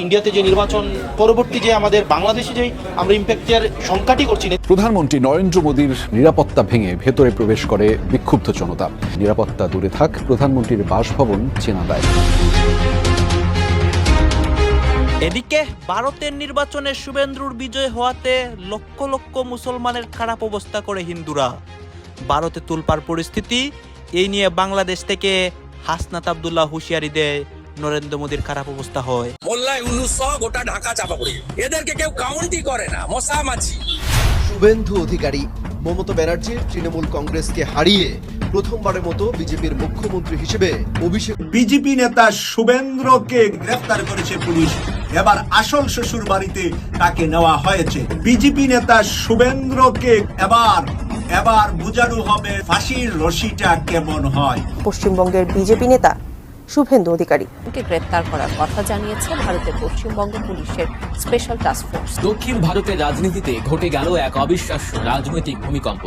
ইন্ডিয়াতে যে নির্বাচন পরবর্তী যে আমাদের বাংলাদেশে যে আমরা ইম্প্যাক্টের সংখ্যাটি করছি না। প্রধানমন্ত্রী নরেন্দ্র মোদীর নিরাপত্তা ভেঙে ভেতরে প্রবেশ করে বিক্ষুব্ধ জনতা। নিরাপত্তা দূরে থাক, প্রধানমন্ত্রীর বাসভবন চেনা দেয়। এদিকে ভারতের নির্বাচনে শুভেন্দুর বিজয় হওয়াতে লক্ষ লক্ষ মুসলমানের খারাপ অবস্থা করে হিন্দুরা। ভারতে তুলপার পরিস্থিতি, এই নিয়ে বাংলাদেশ থেকে হাসনাত আব্দুল্লাহ হুঁশিয়ারি দেয় নরেন্দ্র মোদীর খারাপ অবস্থা হয়। মোল্লায় উলুস গোটা ঢাকা চাপা পড়ে, এদেরকে কেউ কাউন্টই করে না, মশা মাছি। শুভেন্দু অধিকারী মমতা ব্যানার্জির তৃণমূল কংগ্রেসকে হারিয়ে প্রথমবারের মতো বিজেপির মুখ্যমন্ত্রী হিসেবে অভিষেক। বিজেপি নেতা শুভেন্দ্রকে গ্রেফতার করেছে পুলিশ। এবার আসল শ্বশুর বাড়িতে তাকে নেওয়া হয়েছে। বিজেপি নেতা শুভেন্দ্রকে এবার বোঝানো হবে ফাঁসির রশিটা কেমন হয়। পশ্চিমবঙ্গের বিজেপি নেতা শুভেন্দু অধিকারী গ্রেফতার করার কথা জানিয়েছে ভারতের পশ্চিমবঙ্গ পুলিশের স্পেশাল টাস্ক ফোর্স। দক্ষিণ ভারতের রাজনীতিতে ঘটে গেল এক অবিশ্বাস্য রাজনৈতিক ভূমিকম্প।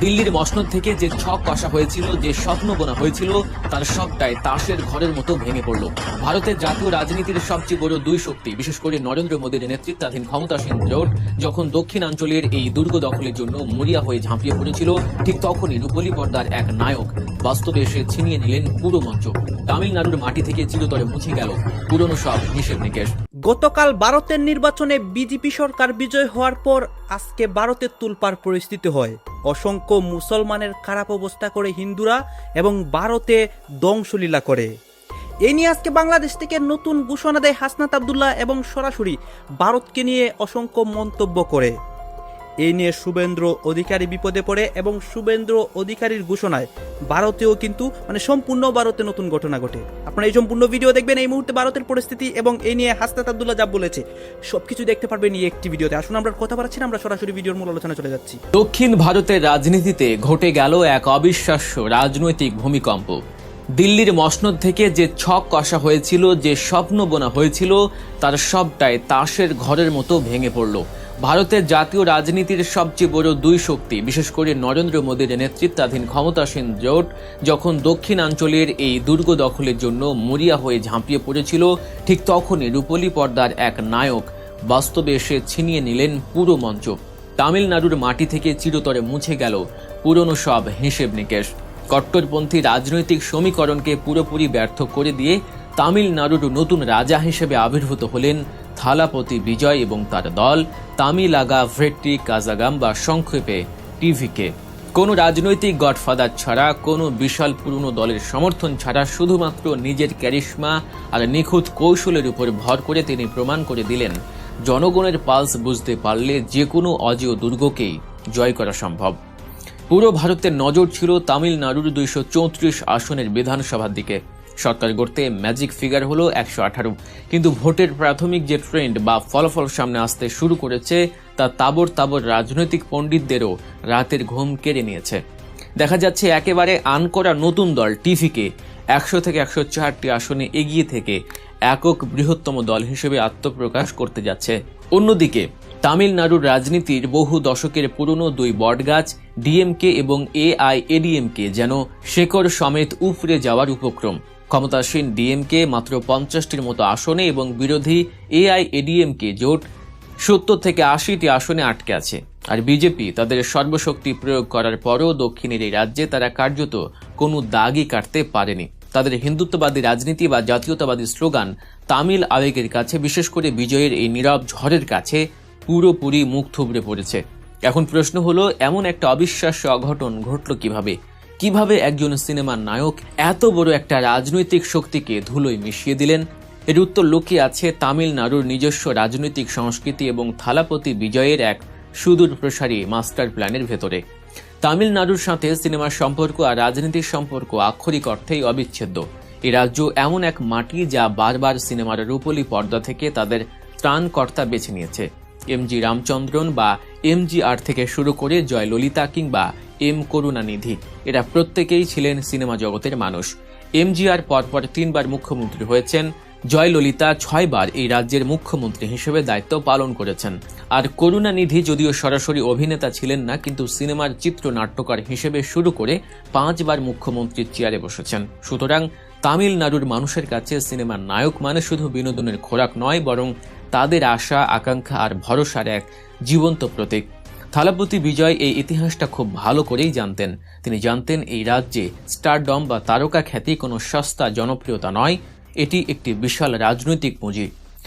দিল্লির মসনদ থেকে যে ছক কষা হয়েছিল, যে স্বপ্ন বোনা হয়েছিল, তার সবটাই তাসের ঘরের মতো ভেঙে পড়ল। ভারতের জাতীয় রাজনীতির সবচেয়ে বড় দুই শক্তি, বিশেষ করে নরেন্দ্র মোদীর নেতৃত্বাধীন ক্ষমতাসীন জোট যখন দক্ষিণাঞ্চলের এই দুর্গ দখলের জন্য মরিয়া হয়ে ঝাঁপিয়ে পড়েছিল, ঠিক তখনই রূপলী পর্দার এক নায়ক বাস্তবে এসে ছিনিয়ে নিলেন পুরো মঞ্চ। তামিলনাড়ুর মাটি থেকে চিরতরে মুছে গেল পুরনো সব হিসেব নিকেশ। গতকাল ভারতের নির্বাচনে বিজেপি সরকার বিজয় হওয়ার পর আজকে ভারতের তুলপার পরিস্থিতি হয়। অসংখ্য মুসলমানের খারাপ অবস্থা করে হিন্দুরা এবং ভারতে ধ্বংসলীলা করে। এই নিয়ে আজকে বাংলাদেশ থেকে নতুন ঘোষণা দেয় হাসনাত আব্দুল্লাহ এবং সরাসরি ভারতকে নিয়ে অসংখ্য মন্তব্য করে। এই নিয়ে শুভেন্দ্র অধিকারী বিপদে পড়ে এবং শুভেন্দ্র অধিকারীর ঘোষণায় ভারতেও কিন্তু সম্পূর্ণ ভারতে নতুন ঘটনা ঘটে। আপনারা এই সম্পূর্ণ ভিডিও দেখবেন। এই মুহূর্তে ভারতের পরিস্থিতি এবং এই নিয়ে হাসনাত আব্দুল্লাহ যা বলেছে সবকিছু দেখতে পারবেন এই একটি ভিডিওতে। আসুন আমরা কথা বলছি না, আমরা সরাসরি ভিডিওর মূল আলোচনা চলে যাচ্ছি। দক্ষিণ ভারতের রাজনীতিতে ঘটে গেল এক অবিশ্বাস্য রাজনৈতিক ভূমিকম্প। দিল্লির মসনদ থেকে যে ছক কষা হয়েছিল, যে স্বপ্ন বোনা হয়েছিল, তার সবটাই তাসের ঘরের মতো ভেঙে পড়ল। ভারতের জাতীয় রাজনীতির সবচেয়ে বড় দুই শক্তি, বিশেষ করে নরেন্দ্র মোদীর নেতৃত্বাধীন ক্ষমতাসীন জোট যখন দক্ষিণাঞ্চলের এই দুর্গ দখলের জন্য মরিয়া হয়ে ঝাঁপিয়ে পড়েছিল, ঠিক তখনই রূপলী পর্দার এক নায়ক বাস্তবে এসে ছিনিয়ে নিলেন পুরো মঞ্চ। তামিলনাড়ুর মাটি থেকে চিরতরে মুছে গেল পুরনো সব হিসেব নিকেশ। কট্টরপন্থী রাজনৈতিক সমীকরণকে পুরোপুরি ব্যর্থ করে দিয়ে তামিলনাড়ুর নতুন রাজা হিসেবে আবির্ভূত হলেন থালাপতি বিজয় এবং তার দল তামিলাগা ভ্রেট্টি কাজাগাম বা সংক্ষেপে টিভিকে। কোনো রাজনৈতিক গডফাদার ছাড়া, কোনো বিশাল পুরনো দলের সমর্থন ছাড়া, শুধুমাত্র নিজের ক্যারিশমা আর নিখুঁত কৌশলের উপর ভর করে তিনি প্রমাণ করে দিলেন জনগণের পালস বুঝতে পারলে যে কোনো অজেয় দুর্গকেই জয় করা সম্ভব। পুরো ভারতের নজর ছিল তামিলনাড়ুর 234 আসনের বিধানসভার দিকে। সরকার গড়তে ম্যাজিক ফিগার হলো 118, কিন্তু ভোটের প্রাথমিক যে ট্রেন্ড বা ফলাফল সামনে আসতে শুরু করেছে তা তাবর তাবর রাজনৈতিক পণ্ডিতদেরও রাতের ঘুম কেড়ে নিয়েছে। দেখা যাচ্ছে একেবারে আনকরা নতুন দল টিভিকে 100 থেকে 104টি আসনে এগিয়ে থেকে একক বৃহত্তম দল হিসেবে আত্মপ্রকাশ করতে যাচ্ছে। অন্যদিকে তামিলনাড়ুর রাজনীতির বহু দশকের পুরনো দুই বটগাছ ডিএমকে এবং এআইএডিএমকে যেন শেকড় সমেত উপড়ে যাওয়ার উপক্রম। ক্ষমতাসীন ডিএমকে মাত্র 50টির মতো আসনে এবং বিরোধী এআইএডিএমকে জোট 70 থেকে 80টি আসনে আটকে আছে। আর বিজেপি তাদের সর্বশক্তি প্রয়োগ করার পরও দক্ষিণের এই রাজ্যে তারা কার্যত কোনো দাগই কাটতে পারেনি। তাদের হিন্দুত্ববাদী রাজনীতি বা জাতীয়তাবাদী স্লোগান তামিল আবেগের কাছে, বিশেষ করে বিজয়ের এই নীরব ঝড়ের কাছে পুরোপুরি মুখ থুবড়ে পড়েছে। এখন প্রশ্ন হলো, এমন একটা অবিশ্বাস্য অঘটন ঘটল কিভাবে একজন সিনেমার নায়ক এত বড় একটা রাজনৈতিক শক্তিকে ধুলোয় মিশিয়ে দিলেন? এর উত্তর লুকিয়ে আছে তামিলনাড়ুর নিজস্ব রাজনৈতিক সংস্কৃতি এবং থালাপতি বিজয়ের এক সুদূর প্রসারী মাস্টার প্ল্যানের ভেতরে। তামিলনাড়ুর সাথে সিনেমার সম্পর্ক আর রাজনীতির সম্পর্ক আক্ষরিক অর্থেই অবিচ্ছেদ্য। এই রাজ্য এমন এক মাটি যা বারবার সিনেমার রূপলী পর্দা থেকে তাদের ত্রাণকর্তা বেছে নিয়েছে। এমজি রামচন্দ্রন বা এমজিআর থেকে শুরু করে জয়ললিতা কিংবা এম করুণানিধি, এরা প্রত্যেকেই ছিলেন সিনেমা জগতের মানুষ। এমজিআর পরপর 3 বার মুখ্যমন্ত্রী হয়েছেন, জয়ললিতা 6 বার এই রাজ্যের মুখ্যমন্ত্রী হিসেবে দায়িত্ব পালন করেছেন। আর করুণানিধি যদিও সরাসরি অভিনেতা ছিলেন না, কিন্তু সিনেমার চিত্রনাট্যকার হিসেবে শুরু করে 5 বার মুখ্যমন্ত্রীর চেয়ারে বসেছেন। সুতরাং তামিলনাড়ুর মানুষের কাছে সিনেমার নায়ক মানে শুধু বিনোদনের খোরাক নয়, বরং তাদের আশা, আকাঙ্ক্ষা আর ভরসার এক জীবন্ত প্রতীক। থালাপতি বিজয় এই ইতিহাসটা খুব ভালো করেই জানতেন। তিনি জানতেন এই রাজ্যে স্টারডম বা তারকা খ্যাতি কোনো সস্তা জনপ্রিয়তা নয়, এটি একটি বিশাল রাজনৈতিক পুঁজি।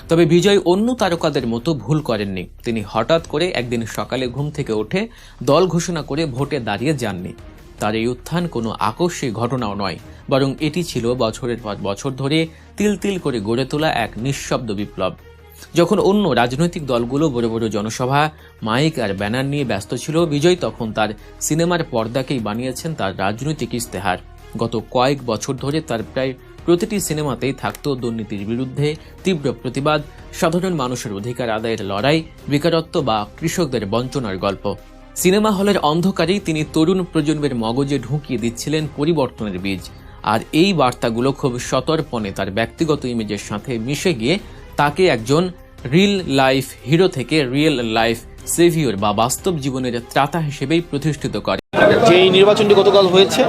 তবে বিজয় অন্য তারকাদের মতো ভুল করেননি। তিনি হঠাৎ করে একদিন সকালে ঘুম থেকে উঠে দল ঘোষণা করে ভোটে দাঁড়িয়ে যাননি। তার এই উত্থান কোনো আকস্মিক ঘটনাও নয়, বরং এটি ছিল বছরের পর বছর ধরে তিল তিল করে গড়ে তোলা এক নিঃশব্দ বিপ্লব। যখন অন্য রাজনৈতিক দলগুলো বড় বড় জনসভা, মাইক আর ব্যানার নিয়ে ব্যস্ত ছিল, বিজয় তখন তার সিনেমার পর্দাকেই বানিয়েছেন তার রাজনৈতিক ইস্তেহার। গত কয়েক বছর ধরে তার প্রায় প্রতিটি সিনেমাতেই থাকত দুর্নীতির বিরুদ্ধে তীব্র প্রতিবাদ, সাধারণ মানুষের অধিকার আদায়ের লড়াই, বেকারত্ব বা কৃষকদের বঞ্চনার গল্প। সিনেমা হলের অন্ধকারেই তিনি তরুণ প্রজন্মের মগজে ঢুকিয়ে দিচ্ছিলেন পরিবর্তনের বীজ। আর এই বার্তাগুলো খুব সতর্পণে তার ব্যক্তিগত ইমেজের সাথে মিশে গিয়ে তাকে একজন রিয়েল লাইফ হিরো থেকে রিয়েল লাইফ সেভিয়র বা বাস্তব জীবনের ত্রাতা হিসেবেই প্রতিষ্ঠিত করে। যে এই নির্বাচনটি গতকাল হয়েছে,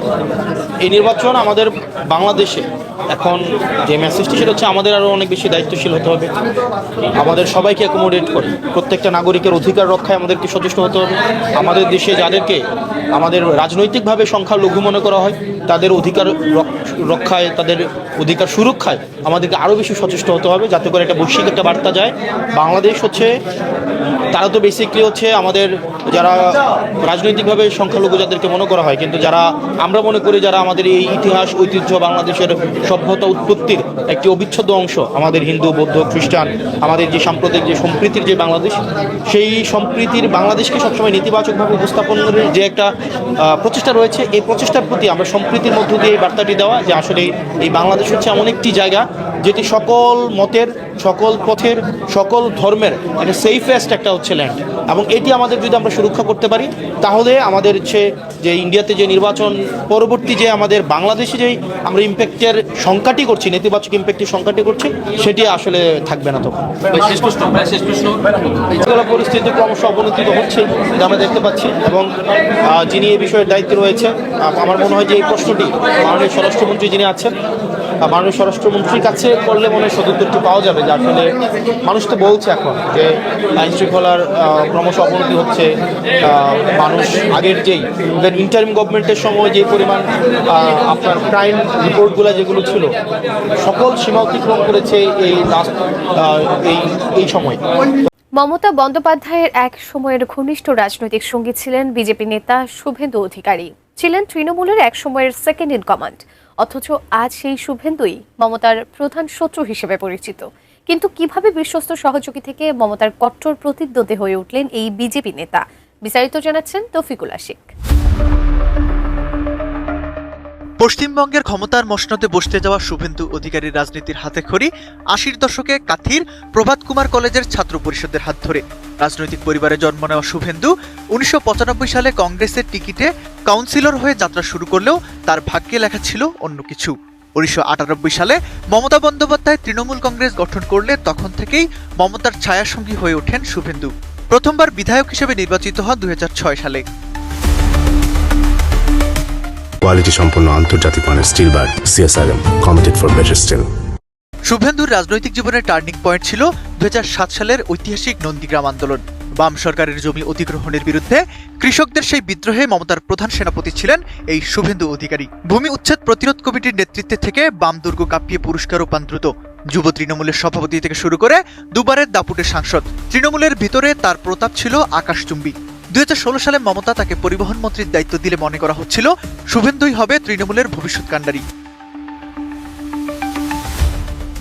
এই নির্বাচন আমাদের বাংলাদেশে এখন যে মেসেজটি সেটা হচ্ছে আমাদের আরও অনেক বেশি দায়িত্বশীল হতে হবে। আমাদের সবাইকে অ্যাকোমোডেট করে প্রত্যেকটা নাগরিকের অধিকার রক্ষায় আমাদেরকে সচেষ্ট হতে হবে। আমাদের দেশে যাদেরকে আমাদের রাজনৈতিকভাবে সংখ্যালঘু মনে করা হয়, তাদের অধিকার রক্ষায়, তাদের অধিকার সুরক্ষায় আমাদেরকে আরও বেশি সচেষ্ট হতে হবে, যাতে করে একটা বৈশ্বিক একটা বার্তা যায়। বাংলাদেশ হচ্ছে, তারা তো বেসিকলি হচ্ছে আমাদের যারা রাজনৈতিকভাবে সংখ্যালঘু যাদেরকে মনে করা হয়, কিন্তু যারা আমরা মনে করি যারা আমাদের এই ইতিহাস, ঐতিহ্য, বাংলাদেশের সভ্যতা উৎপত্তির একটি অবিচ্ছেদ্য অংশ, আমাদের হিন্দু, বৌদ্ধ, খ্রিস্টান, আমাদের যে সাম্প্রদায়িক যে সম্প্রীতির যে বাংলাদেশ, সেই সম্প্রীতির বাংলাদেশকে সবসময় নেতিবাচকভাবে উপস্থাপনের যে একটা প্রচেষ্টা রয়েছে, এই প্রচেষ্টার প্রতি আমরা সম্প্রীতির মধ্য দিয়ে এই বার্তাটি দেওয়া যে আসলে এই বাংলাদেশ হচ্ছে এমন একটি জায়গা যেটি সকল মতের, সকল পথের, সকল ধর্মের একটা সেফেস্ট একটা হচ্ছে ল্যান্ড। এবং এটি আমাদের যদি আমরা সুরক্ষা করতে পারি, তাহলে আমাদের হচ্ছে যে ইন্ডিয়াতে যে নির্বাচন পরবর্তী যে আমাদের বাংলাদেশে যেই আমরা ইম্প্যাক্টের সংখ্যাটি করছি, নেতিবাচক ইম্প্যাক্টের সংখ্যাটি করছি, সেটি আসলে থাকবে না তখন। পরিস্থিতি ক্রমশ অবনতি হচ্ছে, যা আমরা দেখতে পাচ্ছি। এবং যিনি এই বিষয়ের দায়িত্বে রয়েছে, আমার মনে হয় যে এই প্রশ্নটি মাননীয় স্বরাষ্ট্রমন্ত্রী যিনি আছেন, মাননীয় স্বরাষ্ট্রমন্ত্রীর কাছে করলে মনে হয় সদুত্তরটি পাওয়া যাবে। যে আসলে মানুষ তো বলছে এখন যে আইন শৃঙ্খলার ক্রমশ অবনতি হচ্ছে। মানুষ আগের যেই ইন্টারিম গভর্নমেন্টের সময় যে পরিমাণ আপনার ক্রাইম রিপোর্টগুলো যেগুলো ছিল, সকল সীমা অতিক্রম করেছে এই লাস্ট এই সময়। মমতা বন্দ্যোপাধ্যায়ের এক সময়ের ঘনিষ্ঠ রাজনৈতিক সঙ্গী ছিলেন বিজেপি নেতা শুভেন্দু অধিকারী, ছিলেন তৃণমূলের এক সময়ের সেকেন্ড ইন কমান্ড। অথচ আজ সেই শুভেন্দুই মমতার প্রধান শত্রু হিসেবে পরিচিত। কিন্তু কিভাবে বিশ্বস্ত সহযোগী থেকে মমতার কট্টর প্রতিদ্বন্দ্বী হয়ে উঠলেন এই বিজেপি নেতা, বিস্তারিত জানাচ্ছেন তৌফিকুল আশিক। পশ্চিমবঙ্গের ক্ষমতার মসনদে বসতে যাওয়া শুভেন্দু অধিকারীর রাজনীতির হাতেখড়ি ৮০ দশকে কাথির প্রভাত কুমার কলেজের ছাত্র পরিষদের হাত ধরে। রাজনৈতিক পরিবারে জন্ম নেওয়া শুভেন্দু ১৯৯৫ সালে কংগ্রেসের টিকিটে কাউন্সিলর হয়ে যাত্রা শুরু করলেও তার ভাগ্যে লেখা ছিল অন্য কিছু। ১৯৯৮ সালে মমতা বন্দ্যোপাধ্যায় তৃণমূল কংগ্রেস গঠন করলে তখন থেকেই মমতার ছায়াসঙ্গী হয়ে ওঠেন শুভেন্দু। প্রথমবার বিধায়ক হিসেবে নির্বাচিত হন ২০০৬ সালে। কোয়ালিটি সম্পন্ন আন্তর্জাতিক মানের still bar CSRM, committed for better still. শুভেন্দুর রাজনৈতিক জীবনের টার্নিং পয়েন্ট ছিল ২০০৭ সালের ঐতিহাসিক নন্দীগ্রাম আন্দোলন। বাম সরকারের জমি অধিগ্রহণের বিরুদ্ধে কৃষকদের সেই বিদ্রোহে মমতার প্রধান সেনাপতি ছিলেন এই শুভেন্দু অধিকারী। ভূমি উচ্ছেদ প্রতিরোধ কমিটির নেতৃত্বে থেকে বাম দুর্গ কাঁপিয়ে পুরস্কারও পান দ্রুত। যুব তৃণমূলের সভাপতি থেকে শুরু করে দুবারের দাপুটে সাংসদ। তৃণমূলের ভিতরে তার প্রতাপ ছিল আকাশচুম্বী। ২০১৬ সালে মমতা তাকে পরিবহন মন্ত্রীর দায়িত্ব দিলে মনে করা হচ্ছিল শুভেন্দুই হবে তৃণমূলের ভবিষ্যৎ কাণ্ডারি।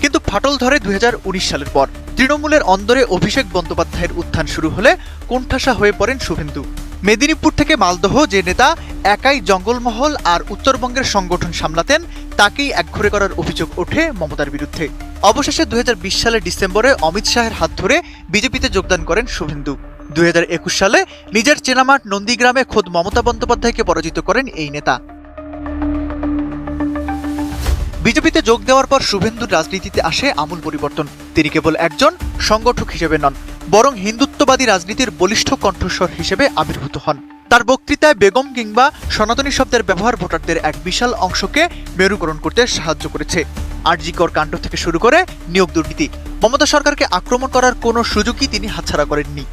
কিন্তু ফাটল ধরে ২০১৯ সালের পর। তৃণমূলের অন্দরে অভিষেক বন্দ্যোপাধ্যায়ের উত্থান শুরু হলে কোণঠাসা হয়ে পড়েন শুভেন্দু। মেদিনীপুর থেকে মালদহ যে নেতা একাই জঙ্গলমহল আর উত্তরবঙ্গের সংগঠন সামলাতেন, তাকেই একঘরে করার অভিযোগ ওঠে মমতার বিরুদ্ধে। অবশেষে ২০২০ সালের ডিসেম্বরে অমিত শাহের হাত ধরে বিজেপিতে যোগদান করেন শুভেন্দু। ২০২১ সালে নিজের চেনামাঠ নন্দীগ্রামে খোদ মমতা বন্দ্যোপাধ্যায়কে পরাজিত করেন এই নেতা। বিজেপিতে যোগ দেওয়ার পর শুভেন্দুর রাজনীতিতে আসে আমূল পরিবর্তন। তিনি কেবল একজন সংগঠক হিসেবে নন, বরং হিন্দুত্ববাদী রাজনীতির বলিষ্ঠ কণ্ঠস্বর হিসেবে আবির্ভূত হন। তার বক্তৃতায় বেগম কিংবা সনাতনী শব্দের ব্যবহার ভোটারদের এক বিশাল অংশকে মেরুকরণ করতে সাহায্য করেছে। আরজিকর কাণ্ড থেকে শুরু করে নিয়োগ দুর্নীতি, মমতা সরকারকে আক্রমণ করার কোনো সুযোগই তিনি হাতছাড়া করেননি।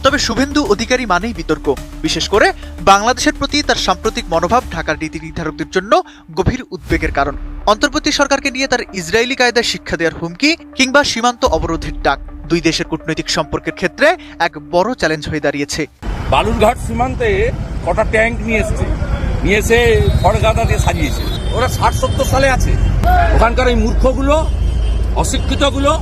তবে শুভেন্দু অধিকারী মানেই বিতর্ক, বিশেষ করে বাংলাদেশের প্রতি তার সাম্প্রতিক মনোভাব ঢাকার নীতি নির্ধারকদের জন্য গভীর উদ্বেগের কারণ। অন্তর্বর্তী সরকারকে নিয়ে তার ইসরায়েলি কায়দায় শিক্ষা দেওয়ার হুমকি কিংবা সীমান্ত অবরোধের ডাক দুই দেশের কূটনৈতিক সম্পর্কের ক্ষেত্রে এক বড় চ্যালেঞ্জ হয়ে দাঁড়িয়েছে। বালুরঘাট সীমান্তে কটা ট্যাঙ্ক নিয়ে এসে খড়গাদা দিয়ে সাজিয়েছে। ওরা 60-70 সালে আছে। ওখানকার এই মূর্খগুলো, অশিক্ষিতগুলো,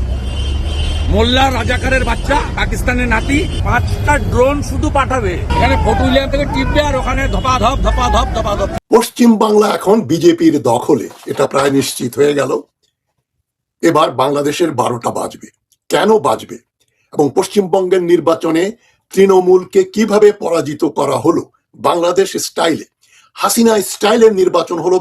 মোল্লা রাজাকারের বাচ্চা, পাকিস্তানের নাতি, 5টা ড্রোন শুধু পাঠাবে, এখানে ফটো উইলিয়াম থেকে টিপবে আর ওখানে ধপাধপ ধপাধপ ধপাধপ। পশ্চিম বাংলা এখন বিজেপির দখলে, এটা প্রায় নিশ্চিত হয়ে গেল। এবার বাংলাদেশের 12টা বাজবে। কেন বাজবে এবং পশ্চিমবঙ্গের নির্বাচনে তৃণমূলকে কিভাবে পরাজিত করা হলো বাংলাদেশ স্টাইলে, হাসিনা স্টাইলের নির্বাচন হলো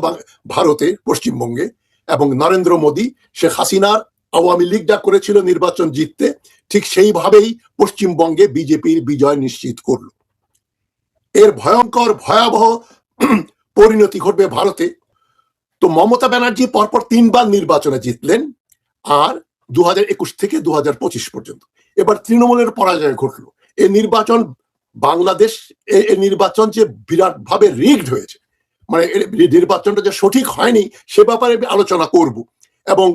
ভারতে, পশ্চিমবঙ্গে, এবং নরেন্দ্র মোদী শেখ হাসিনার আওয়ামী লীগটা করেছিল নির্বাচন জিততে, ঠিক সেইভাবেই পশ্চিমবঙ্গে বিজেপির বিজয় নিশ্চিত করল। এর ভয়ঙ্কর ভয়াবহ পরিণতি ঘটবে ভারতে। তো মমতা ব্যানার্জি পরপর 3বার নির্বাচনে জিতলেন, আর 2021 থেকে 2025 পর্যন্ত। এবার তৃণমূলের পরাজয় ঘটলো। এই নির্বাচন বাংলাদেশ, এই নির্বাচন যে বিরাট ভাবে রিগড হয়েছে, মানে নির্বাচনটা যে সঠিক হয়নি সে ব্যাপারে আলোচনা করব। এবং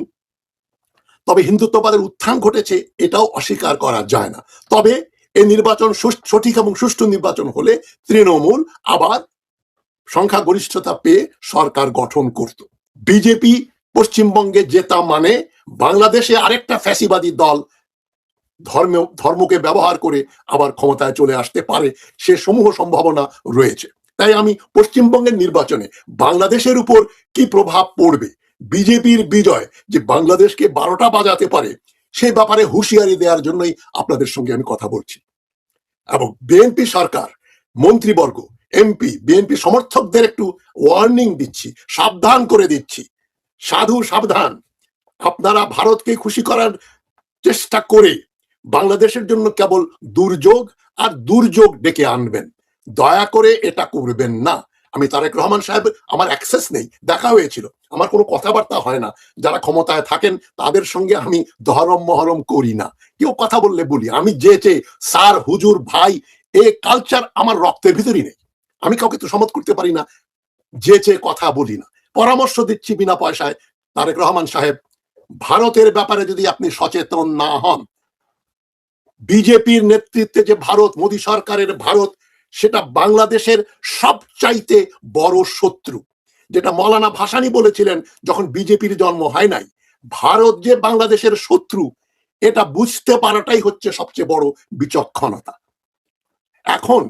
তবে হিন্দুত্ববাদের উত্থান ঘটেছে, এটাও অস্বীকার করা যায় না। তবে এই নির্বাচন সঠিক এবং সুষ্ঠু নির্বাচন হলে তৃণমূল আবার সংখ্যাগরিষ্ঠতা পেয়ে সরকার গঠন করত। বিজেপি পশ্চিমবঙ্গে জেতা মানে বাংলাদেশে আরেকটা ফ্যাসিবাদী দল ধর্মকে ব্যবহার করে আবার ক্ষমতায় চলে আসতে পারে, সে সমূহ সম্ভাবনা রয়েছে। তাই আমি পশ্চিমবঙ্গের নির্বাচনে বাংলাদেশের উপর কি প্রভাব পড়বে, বিজেপির বিজয় যে বাংলাদেশকে 12টা বাজাতে পারে, সেই ব্যাপারে হুঁশিয়ারি দেওয়ার জন্যই আপনাদের সঙ্গে আমি কথা বলছি। এবং বিএনপি সরকার, মন্ত্রীবর্গ, এমপি, বিএনপি সমর্থকদের একটু ওয়ার্নিং দিচ্ছি, সাবধান করে দিচ্ছি, সাবধান। আপনারা ভারতকে খুশি করার চেষ্টা করে বাংলাদেশের জন্য কেবল দুর্যোগ আর দুর্যোগ ডেকে আনবেন। দয়া করে এটা করবেন না। আমি তারেক রহমান সাহেব, আমার অ্যাক্সেস নেই, দেখা হয়েছিল, আমার কোনো কথাবার্তা হয় না। যারা ক্ষমতায় থাকেন তাদের সঙ্গে আমি দহরম মহরম করি না, কেউ কথা বললে বলি। আমি যে স্যার, হুজুর, ভাই, এই কালচার আমার রক্তের ভিতরই নেই। আমি কাউকে তো সম্মত করতে পারি না, যে কথা বলি না, পরামর্শ দিচ্ছি বিনা পয়সায়। তারেক রহমান সাহেব, ভারতের ব্যাপারে যদি আপনি সচেতন না হন, বিজেপির নেতৃত্বে যে ভারত, মোদী সরকারের ভারত, সেটা বাংলাদেশের সবচাইতে বড় শত্রু। যেটা মৌলানা ভাসানী বলেছিলেন যখন বিজেপির জন্ম হয় নাই, ভারত যে বাংলাদেশের শত্রু, এটা বুঝতে পারাটাই হচ্ছে সবচেয়ে বড় বিচক্ষণতা। এখন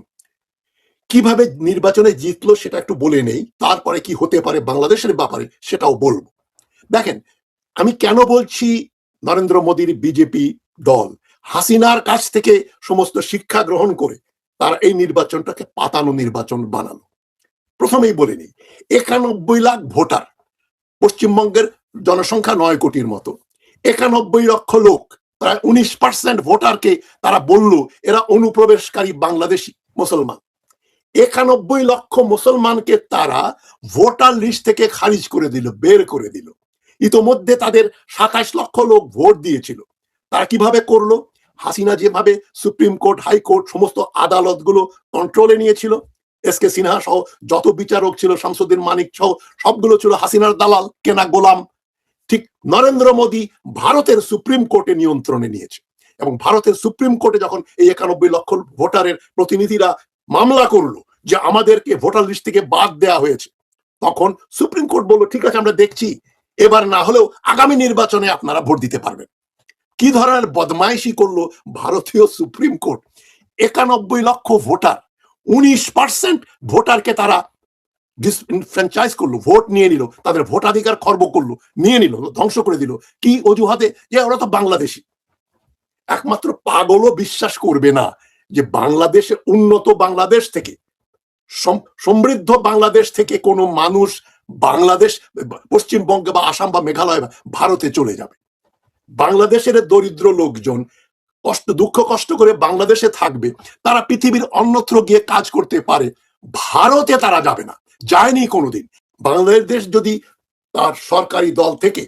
কিভাবে নির্বাচনে জিতলো সেটা একটু বলে নেই, তারপরে কি হতে পারে বাংলাদেশের ব্যাপারে সেটাও বলবো। দেখেন, আমি কেন বলছি নরেন্দ্র মোদীর বিজেপি দল হাসিনার কাছ থেকে সমস্ত শিক্ষা গ্রহণ করে তারা এই নির্বাচনটাকে পাতানো নির্বাচন বানালো। প্রথমেই বলে নিই, 91 লাখ ভোটার, পশ্চিমবঙ্গের জনসংখ্যা 9 কোটির মতো, 91 লক্ষ লোক, প্রায় 19% ভোটারকে তারা বলল এরা অনুপ্রবেশকারী বাংলাদেশি মুসলমান। 91 লক্ষ মুসলমানকে তারা ভোটার লিস্ট থেকে খারিজ করে দিল, বের করে দিল। ইতোমধ্যে তাদের 27 লক্ষ লোক ভোট দিয়েছিল। তারা কিভাবে করলো? হাসিনা যেভাবে সুপ্রিম কোর্ট, হাইকোর্ট, সমস্ত আদালতগুলো কন্ট্রোলে নিয়েছিল, এসকে সিনহা সহ যত বিচারক ছিল, শামসুদ্দিন মানিক সহ সবগুলো ছিল হাসিনার দালাল, কেনা গোলাম। ঠিক নরেন্দ্র মোদী ভারতের সুপ্রিম কোর্টে নিয়ন্ত্রণে নিয়েছে। এবং ভারতের সুপ্রিম কোর্টে যখন এই 91 লক্ষ ভোটারের প্রতিনিধিরা মামলা করলো যে আমাদেরকে ভোটার লিস্ট থেকে বাদ দেওয়া হয়েছে, তখন সুপ্রিম কোর্ট বলল ঠিক আছে, আমরা দেখছি, এবার না হলেও আগামী নির্বাচনে আপনারা ভোট দিতে পারবেন। কি ধরনের বদমাইশি করলো ভারতীয় সুপ্রিম কোর্ট! 91 লক্ষ ভোটার, 19% ভোটারকে তারা ডিসফ্র্যাঞ্চাইজ করলো, ভোট নিয়ে নিল, তাদের ভোটাধিকার খর্ব করলো, নিয়ে নিল, ধ্বংস করে দিল। কি অজুহাতে? যে ওরা তো বাংলাদেশি। একমাত্র পাগলও বিশ্বাস করবে না যে বাংলাদেশে, উন্নত বাংলাদেশ থেকে, সমৃদ্ধ বাংলাদেশ থেকে কোনো মানুষ বাংলাদেশ, পশ্চিমবঙ্গে বা আসাম বা মেঘালয় বা ভারতে চলে যাবে। বাংলাদেশের দরিদ্র লোকজন দুঃখ কষ্ট করে বাংলাদেশে থাকবে, তারা পৃথিবীর অন্যত্র গিয়ে কাজ করতে পারে, ভারতে তারা যাবে না, যায়নি কোনোদিন। বাংলাদেশ যদি তার সরকারি দল থেকে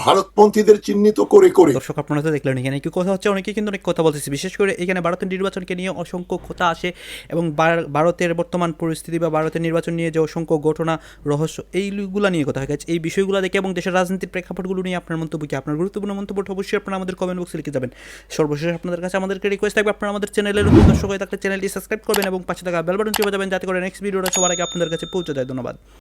ভারতপন্থীদের চিহ্নিত করে করে দর্শক আপনারা তো দেখলেন এখানে কি কথা হচ্ছে, অনেকে কিন্তু অনেক কথা বলতেছে, বিশেষ করে এখানে ভারতের নির্বাচনকে নিয়ে অসংখ্য কথা আসে এবং ভারতের বর্তমান পরিস্থিতি বা ভারতের নির্বাচন নিয়ে যে অসংখ্য ঘটনা রহস্য এইগুলো নিয়ে কথা হয়ে গেছে। এই বিষয়গুলো দেখে এবং দেশের রাজনীতির প্রেক্ষাপটগুলো নিয়ে আপনার মন্তব্য কি, আপনার গুরুত্বপূর্ণ মন্তব্যটা অবশ্যই আপনারা আমাদের কমেন্ট বক্সে লিখে যাবেন। সর্বশেষ আপনাদের কাছে আমাদেরকে রিকোয়েস্ট থাকবে, আপনারা আমাদের চ্যানেলের নতুন দর্শক হয়ে থাকলে চ্যানেলটি সাবস্ক্রাইব করবেন এবং পাশে থাকা বেল বাটন চেপে যাবেন যাতে করে নেক্সট ভিডিওটা সবার আগে আপনাদের কাছে পৌঁছে যায়। ধন্যবাদ।